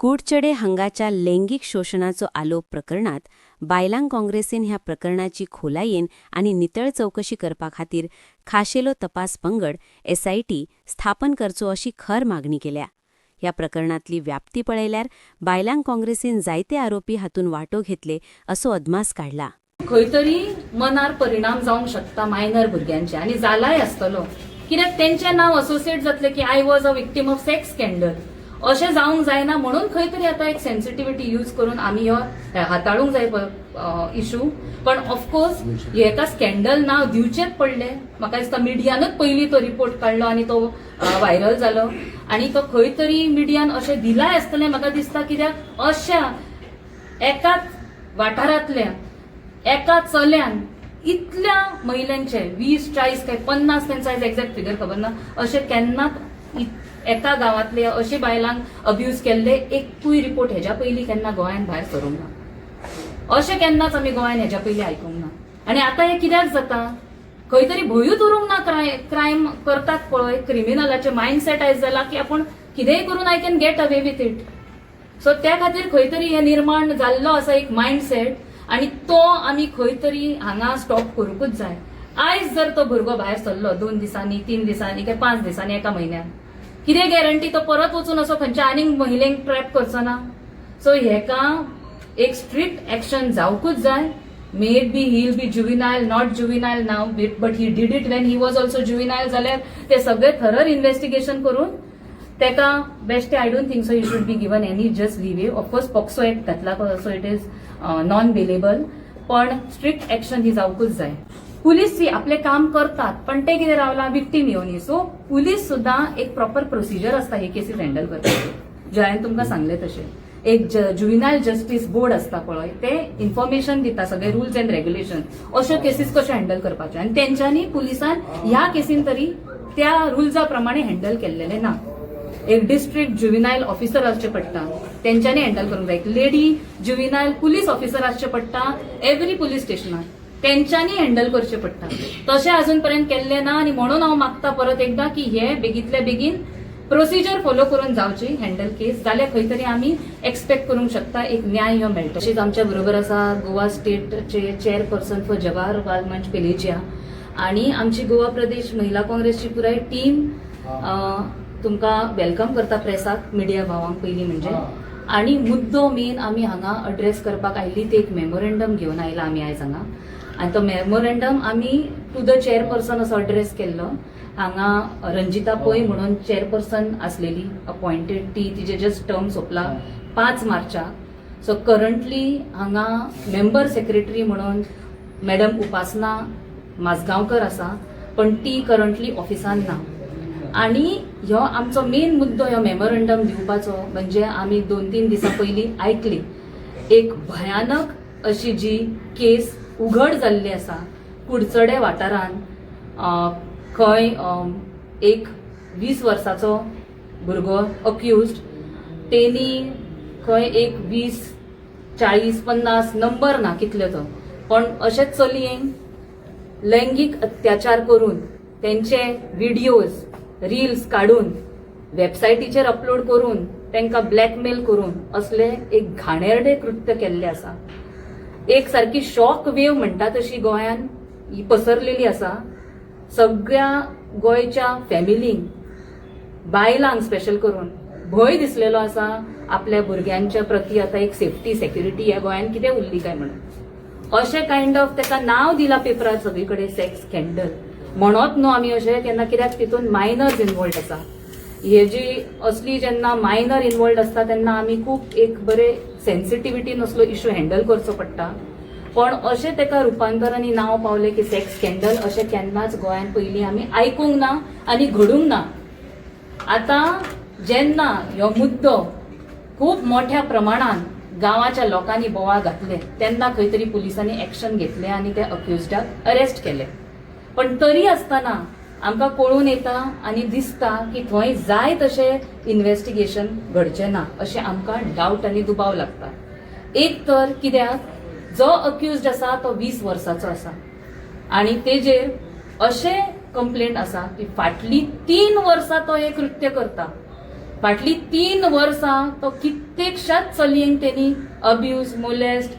कुडचडे हांगाच्या लैंगिक शोषणाचो आलोप प्रकरणात बायलां काँग्रेसीन ह्या प्रकरणाची खोलायेन आनी नितळ चौकशी करपा खातीर खाशेलो तपास पंगड SIT स्थापन करचो अशी खर मागणी केल्या. ह्या प्रकरणातली व्याप्ती पळयल्यार बायलां काँग्रेसीन जायते आरोपी हातून वांटो घेतले असो अदमास काढला. खंय तरी मनार परिणाम जावंक शकता मायनर भुरग्यांचे आनी जालाय आसतलो, कित्याक तेंचे नाव असोसिएट जातले की I was a victim of sex scandal अशें जावंक जायना. म्हणून खंय तरी आतां एक सेन्सिटिव्हिटी यूज करून आमी हो हाताळूंक जाय इशू. पण ऑफकोर्स हेका स्कॅन्डल नाव दिवचेच पडले. म्हाका दिसता मिडियानूच पयलीं तो रिपोर्ट काडलो आनी तो व्हायरल जालो आनी तो खंय तरी मिडियान अशें दिलाय आसतलें म्हाका दिसता, कित्याक अशा एकाच वाठारांतल्या एका चल्यान इतल्या महिलांचे 20-40 काय 50 त्यांचा एक्झॅक्ट फिगर खबर ना, अशे केन्नाच एका गावातले अशे बायलांक अब्यूज केल्ले एकूय रिपोर्ट हेज्या पयलीं केन्ना गोंयान भायर सरूंक ना. अशें केन्नाच आमी गोंयान हेज्या पयलीं आयकूंक ना. आनी आतां हे कित्याक जाता, खंय तरी भंयूच उरूंक ना. क्रायम करतात पळय, क्रिमिनलाचे मायंडसेट आयज जाला की आपूण कितेंय करून I can get away with it. So त्या खातीर खंय तरी हे निर्माण जाल्लो आसा एक मायंडसेट आनी तो आमी खंय तरी हांगा स्टॉप करूंकूच जाय. आयज जर तो भुरगो भायर सरलो 2 दिसांनी 3 दिसांनी काय 5 दिसांनी एका म्हयन्यान, कितें गॅरंटी तो परत वचून असो खंयच्या आनीक महिलेक ट्रॅप करचो ना. सो हेका एक स्ट्रिक्ट एक्शन जावकूच जाय. May be he will be juvenile, not juvenile now, but he did it when he was also juvenile. जाल्यार ते सगळे थरर इन्व्हेस्टिगेशन करून तेका बेश्टे I don't think so you should be given any just leeway. Of course POCSO act घातला so it is non bailable, पण strict action ही जावकूच जाय. पुलीस आपले काम करतात, पण ते कितें रावला विक्टीम येवनी. सो पुलीस सुद्धा एक प्रॉपर प्रोसिजर असता हे केसीस हँडल करपाचे. जे हांवें तुमकां सांगले तशें एक जुविनायल जस्टिस बोर्ड असता पळय, ते इन्फॉर्मेशन दिता सगळे रुल्स अँड रेग्युलेशन अश्यो केसीस कशे हँडल करपाचे. आनी तेंच्यांनी पुलिसान ह्या केसीन तरी त्या रुल्सा प्रमाणे हँडल केल्लेले ना. एक डिस्ट्रिक्ट जुविनायल ऑफिसर आसचे पडटा, तेंच्यांनी हँडल करूंक जाय. एक लेडी जुविनायल पुलीस ऑफिसर आसचे पडटा एव्हरी पुलीस स्टेशनार, तेंच्यांनी हँडल करचे पडटा. तशें अजून पर्यंत केल्ले ना. आनी म्हणून हांव मागता परत एकदा की हे बेगीतल्या बेगीन प्रोसिजर फॉलो करून जावची हँडल केस. जाल्यार खंय तरी आमी एक्सपेक्ट करूंक शकता एक न्याय हो मेळटलो. तशेंच आमच्या बरोबर आसा गोवा स्टेटचे चेअरपर्सन फॉर जवाहरलाल मंच पेलेजिया आनी आमची गोवा प्रदेश महिला काँग्रेसची पुराय टीम तुमकां वेलकम करता प्रेसाक, मिडिया भावांक पयलीं म्हणजे. आनी मुद्दो मेन आमी हांगा अड्रेस करपाक आयिल्ली ते एक मेमोरेंडम घेवन आयला आमी आयज हांगा. आनी तो मेमोरेंडम आमी टू द चेअरपर्सन असो अड्रेस केल्लो. हांगा रंजिता पै म्हणून चेअरपर्सन आसलेली अपॉइंटेड, ती तिचे जस्ट टर्म सोंपला 5 मार्चाक. सो करंटली हांगा मेंबर सेक्रेटरी म्हणून मॅडम उपासना माजगांवकर आसा, पण ती करंटली ऑफिसान ना. आनी ह्यो आमचो मेन मुद्दो ह्यो मेमोरेंडम दिवपाचो म्हणजे आमी 2-3 दिसां पयलीं आयकली एक भयानक अशी जी केस उघड जाल्ली आसा कुडचडे वाठारान. खंय एक 20 वर्साचो भुरगो अक्युज्ड, तेनी खंय एक 20, 40, 50 नंबर ना कितले तो, पण अशेच चलयेंक लैंगिक अत्याचार करून तेंचे व्हिडिओज रील्स काढून वेबसायटीचेर अपलोड करून तांकां ब्लॅकमेल करून असले एक घाणेरडे कृत्य केल्ले आसा. एक सारकी शॉक वेव म्हणटा तशी गोंयान ही पसरलेली आसा. सगळ्या गोंयच्या फॅमिलींक, बायलांक स्पेशल करून भंय दिसलेलो आसा आपल्या भुरग्यांच्या प्रती. आतां एक सेफ्टी सेक्युरिटी ह्या गोंयान कितें उरली काय म्हणून अशें कायंड ऑफ तेका नाव दिला पेपरार सगळीकडे सेक्स स्कॅन्डल म्हणत न्हू आमी अशें केन्ना, कित्याक तितून मायनर्स इन्वॉल्ड आसा. हे जी असली जेन्ना मायनर इन्वॉल्ड आसता तेन्ना आमी खूब एक बरे सेन्सिटिव्हिटीन असलो इश्यू हँडल करचो पडटा. पण अशें तेका रुपांतरांनी नांव पावलें की सेक्स स्कॅन्डल अशें केन्नाच गोंयान पयलीं आमी आयकूंक ना आनी घडूंक ना. आतां जेन्ना ह्यो मुद्दो खूब मोठ्या प्रमाणान गांवाच्या लोकांनी बोवाळ घातले तेन्ना खंय तरी पुलिसांनी एक्शन घेतलें आनी त्या अक्युज्डाक अरेस्ट केलें. पण तरी आसतना आमकां कळून येता आनी दिसता की थंय जाय तशें इन्व्हेस्टिगेशन घडचें ना अशें आमकां डावट आनी दुबाव लागता. एक तर कित्याक जो अक्युज्ड आसा तो 20 वर्साचो आसा आनी तेजेर अशें कंप्लेंट आसा की फाटली 3 वर्सां तो हे कृत्य करता. फाटली 3 वर्सां तो कित्येकशाच चलयेंक त्यांनी अब्यूज, मोलेस्ट,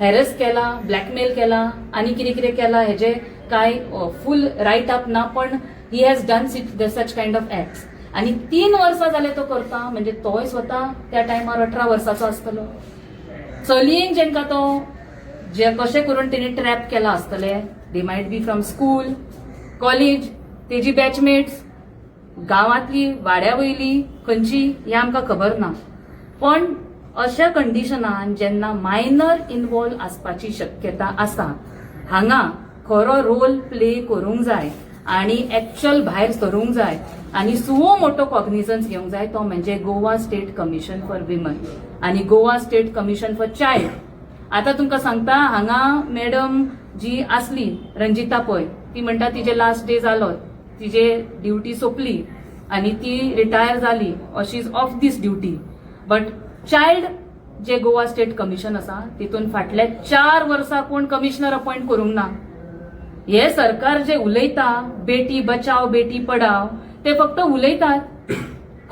हॅरस केला, ब्लॅकमेल केला आणि कितें कितें केला हेजे काय फुल राईट अप ना, पण he has done such kind of acts. आणि 3 वर्सां जाले तो करता, म्हणजे तोय स्वता त्या टायमार 18 वर्साचो आसतलो. चलयेंक जेंका तो जे कशें करून तेणी ट्रॅप केला आसतले, दे might B from school, college, तेजी बॅचमेट्स, गांवांतली, वाड्या वयली खंयची हें आमकां खबर ना. पण अशा कंडिशनान जेन्ना मायनर इन्वॉल्व आसपाची शक्यता आसा, हांगा खरो रोल प्ले करूंक जाय आणि एक्च्युअल भायर सरूंक जाय आणि सुवो मोठो कॉग्निझन्स घेवंक जाय, तो म्हणजे Goa state commission for women आणि Goa state commission for child. आता तुमकां सांगता, हांगा मॅडम जी आसली रंजिता पळय, ती म्हणटा तिचे लास्ट डे जालो, तिजे ड्युटी सोंपली आणि ती रिटायर जाली, she is off this duty. But child जे गोवा स्टेट कमिशन आसा तितून फाटल्या 4 वर्सां कोण कमिशनर अपॉइंट करूंक ना. हे सरकार जे उलयता बेटी बचाव बेटी पढाव, ते फक्त उलयतात,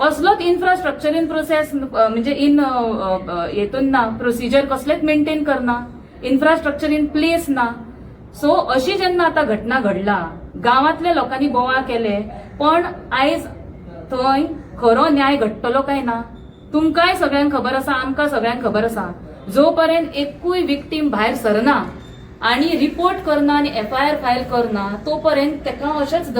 कसलोच इन्फ्रास्ट्रक्चर इन प्रोसेस म्हणजे इन हेतून ना, प्रोसिजर कसलेच मेंटेन करना, इन्फ्रास्ट्रक्चर इन प्लेस ना. सो अशी जेन्ना आता घटना घडला, गांवांतल्या लोकांनी बोवाळ केले, पण आयज थंय खरो न्याय घडटलो काय ना, तुमकांय सगळ्यांक खबर आसा, आमकां सगळ्यांक खबर आसा. जो पर्यंत एकूय विक्टीम भायर सरना आणि रिपोर्ट करना आणि FIR फायल करना, तो पर्यंत तेका अशेंच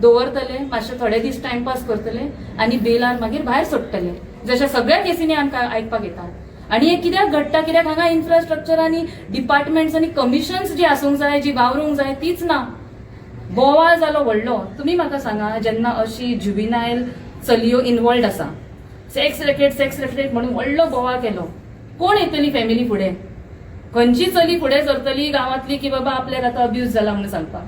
दवरतले, मातशे थोडे दीस टाइमपास करतले आणि बेलार मागीर भायर सोडटले, जशें सगळ्या केसींनी आमकां आयकपाक येता. आणि हे कित्याक घडटा, कित्याक हांगा इन्फ्रास्ट्रक्चर आणि डिपार्टमेंट्स आणि कमिशन्स जी आसूंक जाय, जी वावरूंक जाय, तीच ना. बोवाळ जालो व्हडलो. तुमी म्हाका सांगा, जेन्ना अशी ज्युबिनायल चलयो इन्वॉल्ड आसा, सेक्स रेकेट म्हणून व्हडलो बोवाळ केलो, कोण येतली फॅमिली फुडें? खंयची चली फुडें सरतली गांवांतली की बाबा आपल्याक आतां अब्यूज जाला म्हणून सांगपाक?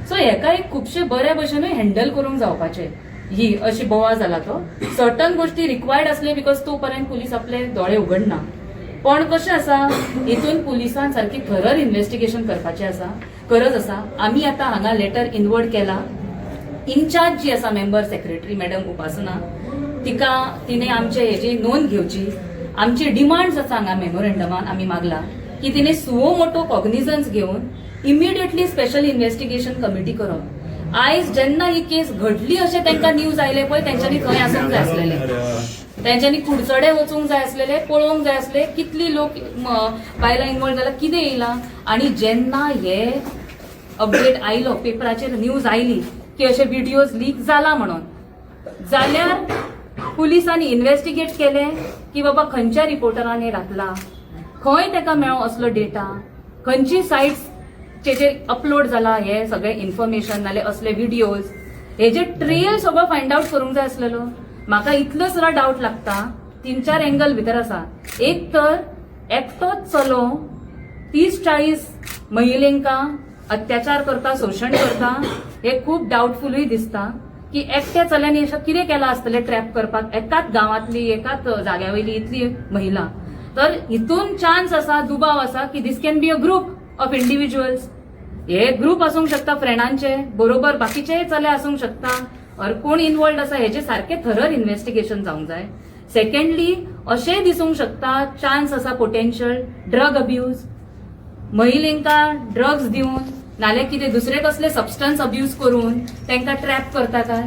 सो हेका एक खुबशे बऱ्या भशेनूय हँडल करूंक जावपाचे. ही अशी बोवाळ जाला तो सर्टन गोष्टी रिक्वायर्ड आसले, बिकॉज तो पर्यंत पुलीस आपले दोळे उगडना. पण कशें आसा, हितून पुलिसांन सारकी थरर इन्व्हेस्टिगेशन करपाचें आसा, गरज आसा. आमी आतां हांगा लेटर इनवर्ड केला. इन्चार्ज जी आसा मेंबर सेक्रेटरी मॅडम उपासना, तिने आमचे हेची नोंद घेवची. आमचे डिमांड्स आसा हांगा मेमोरेंडमान आमी मागला की तिने सुवो मोठो कॉग्निझन्स घेवन इमिडिएटली स्पेशल इन्व्हेस्टिगेशन कमिटी करप. आयज जेन्ना ही केस घडली अशें तांकां न्यूज आयले पळय, तेंच्यांनी थंय आसूंक जाय आसलेले, तेंच्यांनी कुडचडे वचूंक जाय आसलेले, पळोवंक जाय आसले कितली लोक बायलां इन्वॉल्व जाला, कितें येयला. आणि जेन्ना हे अपडेट आयलो, पेपराचेर न्यूज आयली की अशे व्हिडिओज लीक जाला म्हणून, जाल्यार पुलिसांनी इन्व्हेस्टिगेट केले की बाबा खंयच्या रिपोर्टरान हे घातला, खंय ताका मेळ्ळो असलो डेटा, खंयची सायट्स तेजेर अपलोड जाला हे सगळे इन्फॉर्मेशन, नाले असले व्हिडिओज, हेजे ट्रेल सगळो फायंड आउट करूंक जाय आसलेलो. म्हाका इतलो सुद्दां डाऊट लागता, 3-4 एंगल भितर आसा. एक तर एकटोच चलो 30-40 महिलेंका अत्याचार करता, शोषण करता, हे खूप डाऊटफुलूय दिसता की एकट्या चल्यांनी अशें कितें केलां आसतलें ट्रॅप करपाक एकाच गांवांतली, एकाच जाग्या वयली इतली महिला. तर हितून चान्स आसा, दुबाव आसा की this can be a group of individuals. हे ग्रुप आसूंक शकता फ्रेंडांचे, बरोबर बाकीचे चले आसूंक शकता, और कोण इन्वॉल्ड आसा हेजे सारखे थरर इन्व्हेस्टिगेशन जावंक जाय. सेकंडली अशेंय दिसूंक शकता, चान्स आसा पोटेन्शियल ड्रग अब्यूज, महिलेंका ड्रग्स दिवन नाल्यार कितें दुसरे कसले सबस्टन्स अब्यूज करून तांकां ट्रॅप करता काय.